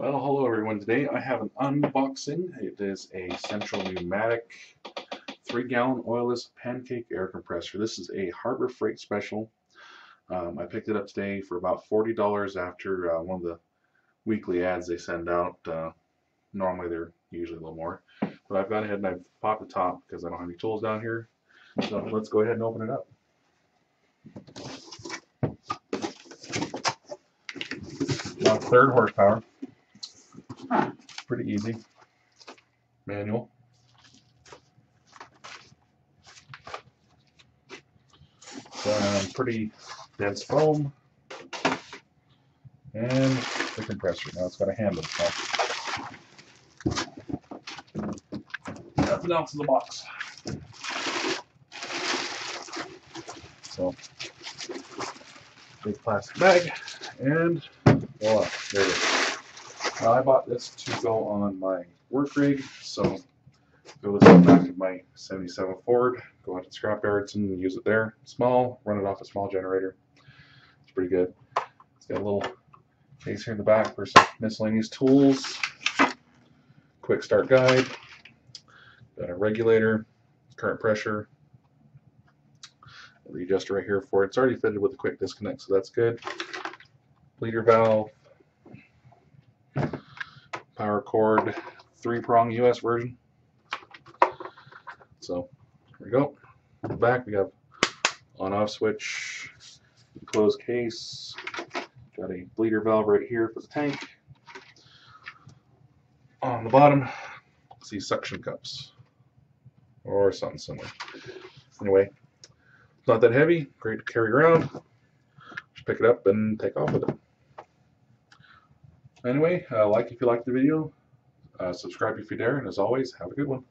Well, hello everyone. Today I have an unboxing. It is a Central Pneumatic 3-gallon oilless pancake air compressor. This is a Harbor Freight special. I picked it up today for about $40 after one of the weekly ads they send out. Normally they're usually a little more. But I've gone ahead and I've popped the top because I don't have any tools down here. So let's go ahead and open it up. About 3rd horsepower. Pretty easy. Manual. Pretty dense foam. And the compressor. Now it's got a handle. Nothing else in the box. So, big plastic bag, and voila, there it is. Now I bought this to go on my work rig, so go this back to my 77 Ford, go out to the scrap yards and use it there. Small, run it off a small generator. It's pretty good. It's got a little case here in the back for some miscellaneous tools. Quick start guide. Got a regulator, current pressure. The adjuster right here for it. It's already fitted with a quick disconnect, so that's good. Bleeder valve. Power cord, 3-prong US version. So here we go. In the back we have on-off switch, closed case. Got a bleeder valve right here for the tank. On the bottom, see suction cups or something similar. Anyway, it's not that heavy. Great to carry around. Just pick it up and take off with it. Anyway, like if you liked the video, subscribe if you dare, and as always, have a good one.